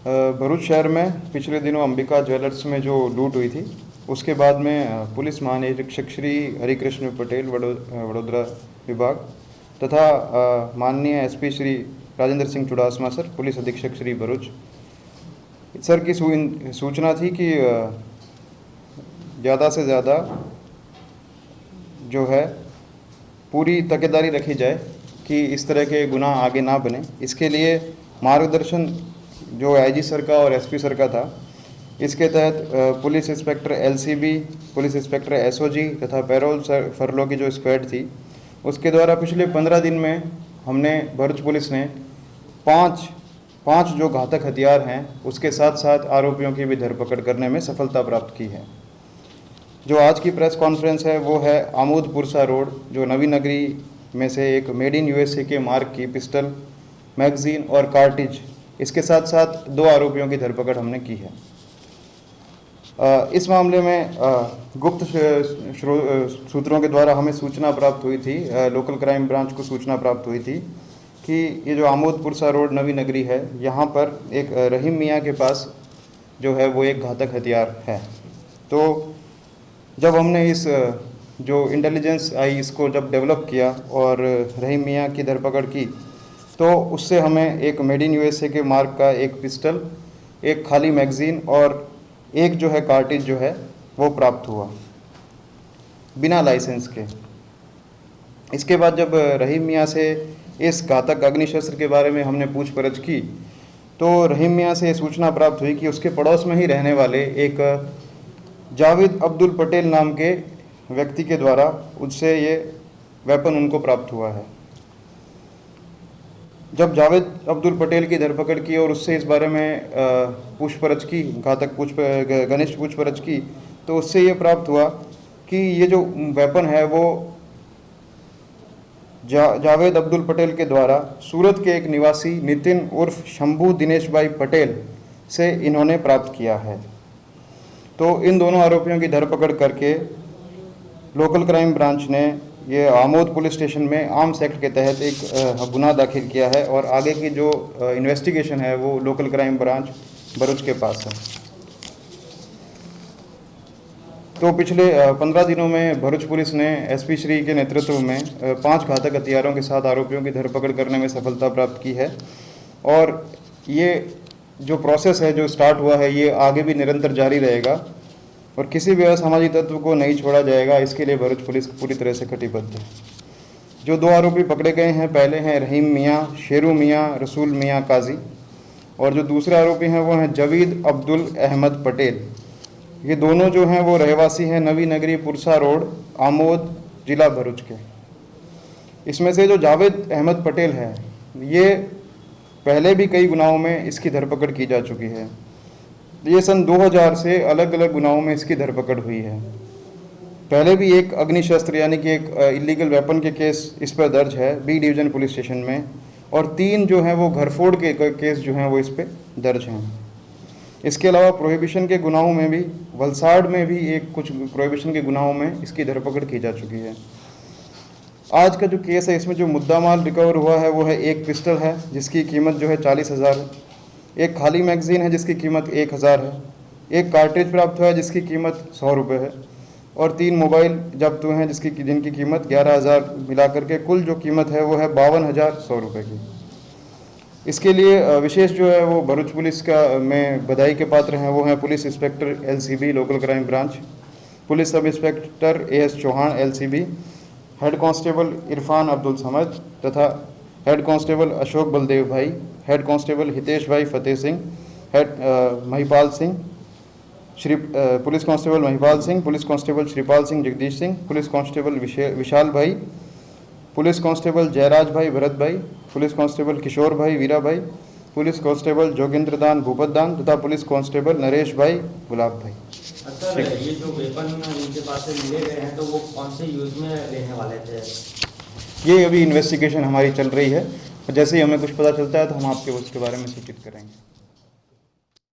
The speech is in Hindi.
भरूच शहर में पिछले दिनों अंबिका ज्वेलर्स में जो लूट हुई थी, उसके बाद में पुलिस महानिरीक्षक श्री हरिकृष्ण पटेल वडोदरा विभाग तथा माननीय SP Shri Rajendra Singh Chudasama sir, police अधीक्षक श्री भरूच सर की सूचना थी कि ज़्यादा से ज़्यादा जो है पूरी तकेदारी रखी जाए कि इस तरह के गुनाह आगे ना बने। इसके लिए मार्गदर्शन जो आईजी सर का और एसपी सर का था, इसके तहत police inspector LCB, police inspector SOG तथा पैरोल फरलो की जो स्क्वाड थी, उसके द्वारा पिछले 15 दिन में हमने भरूच पुलिस ने पाँच जो घातक हथियार हैं, उसके साथ साथ आरोपियों की भी धरपकड़ करने में सफलता प्राप्त की है। जो आज की प्रेस कॉन्फ्रेंस है वो है आमोद पुरसा रोड, जो नवी नगरी में से एक मेड इन यूएसए के मार्क की पिस्टल, मैगजीन और कार्टिज, इसके साथ साथ 2 आरोपियों की धरपकड़ हमने की है। इस मामले में गुप्त सूत्रों के द्वारा हमें सूचना प्राप्त हुई थी, लोकल क्राइम ब्रांच को सूचना प्राप्त हुई थी कि ये जो आमोद पुरसा रोड नवी नगरी है, यहाँ पर एक रहीम मियाँ के पास जो है वो एक घातक हथियार है। तो जब हमने इस जो इंटेलिजेंस आई इसको जब डेवलप किया और रहीम मियाँ की धरपकड़ की, तो उससे हमें एक मेड इन यूएसए के मार्क का एक पिस्टल, एक खाली मैगज़ीन और एक जो है कार्टिज जो है वो प्राप्त हुआ बिना लाइसेंस के। इसके बाद जब रहीम मियाँ से इस घातक अग्निशस्त्र के बारे में हमने पूछपरछ की, तो रहीम मियाँ से सूचना प्राप्त हुई कि उसके पड़ोस में ही रहने वाले एक जावेद अब्दुल पटेल नाम के व्यक्ति के द्वारा उससे ये वेपन उनको प्राप्त हुआ है। जब जावेद अब्दुल पटेल की धरपकड़ की और उससे इस बारे में पूछपरछ की, घनिष्ठ पूछपरछ की, तो उससे ये प्राप्त हुआ कि ये जो वेपन है वो जावेद अब्दुल पटेल के द्वारा सूरत के एक निवासी नितिन उर्फ शंभू दिनेश भाई पटेल से इन्होंने प्राप्त किया है। तो इन दोनों आरोपियों की धरपकड़ करके लोकल क्राइम ब्रांच ने ये आमोद पुलिस स्टेशन में आर्म्स एक्ट के तहत एक गुनाह दाखिल किया है और आगे की जो इन्वेस्टिगेशन है वो लोकल क्राइम ब्रांच भरूच के पास है। तो पिछले 15 दिनों में भरूच पुलिस ने एसपी श्री के नेतृत्व में 5 घातक हथियारों के साथ आरोपियों की धरपकड़ करने में सफलता प्राप्त की है और ये जो प्रोसेस है जो स्टार्ट हुआ है ये आगे भी निरंतर जारी रहेगा और किसी भी असामाजिक तत्व को नहीं छोड़ा जाएगा। इसके लिए भरूच पुलिस पूरी तरह से कटिबद्ध है। जो 2 आरोपी पकड़े गए हैं, पहले हैं रहीम मियाँ, शेरू मियाँ, रसूल मियाँ काजी, और जो दूसरे आरोपी हैं वो हैं जावेद अब्दुल अहमद पटेल। ये दोनों जो हैं वो रहवासी हैं नवी नगरी पुरसा रोड, आमोद, जिला भरूच के। इसमें से जो जावेद अहमद पटेल है, ये पहले भी कई गुनाहों में इसकी धरपकड़ की जा चुकी है। ये सन 2000 से अलग अलग गुनाहों में इसकी धरपकड़ हुई है। पहले भी एक अग्निशस्त्र यानी कि एक इलीगल वेपन के केस इस पर दर्ज है बी डिवीज़न पुलिस स्टेशन में, और 3 जो हैं वो घरफोड़ के केस जो हैं वो इस पर दर्ज हैं। इसके अलावा प्रोहिबिशन के गुनाहों में भी वलसाड़ में भी कुछ प्रोहिबिशन के गुनाहों में इसकी धरपकड़ की जा चुकी है। आज का जो केस है इसमें जो मुद्दा माल रिकवर हुआ है वो है एक पिस्टल है जिसकी कीमत जो है 40,000 है, एक खाली मैगज़ीन है जिसकी कीमत 1,000 है, एक कार्ट्रिज प्राप्त हुआ है जिसकी कीमत 100 रुपये है, और 3 मोबाइल जब्त हुए हैं जिनकी कीमत 11,000 मिला करके कुल जो कीमत है वो है 52,100 रुपये की। इसके लिए विशेष जो है वो भरूच पुलिस का में बधाई के पात्र हैं वो हैं police inspector LCB local crime branch, police sub inspector AS Chauhan LCB, head constable Irfan Abdul Samad तथा हेड कांस्टेबल अशोक बलदेव भाई, हेड कांस्टेबल हितेश भाई Fateh Singh, head Mahipal Singh, police constable Mahipal Singh, police constable Shripal Singh Jagdish Singh, police constable Vishal भाई, पुलिस कांस्टेबल जयराज भाई भरत भाई, पुलिस कांस्टेबल किशोर भाई वीरा भाई, पुलिस कांस्टेबल जोगिंद्र दान भूपत दान तथा पुलिस कांस्टेबल नरेश भाई गुलाब भाई। सर, ये जो वेपन इनके पास से मिले गए हैं तो वो कौन से यूज में लेने वाले थे? ये अभी इन्वेस्टिगेशन हमारी चल रही है, जैसे ही हमें कुछ पता चलता है तो हम आपके उसके बारे में सूचित करेंगे।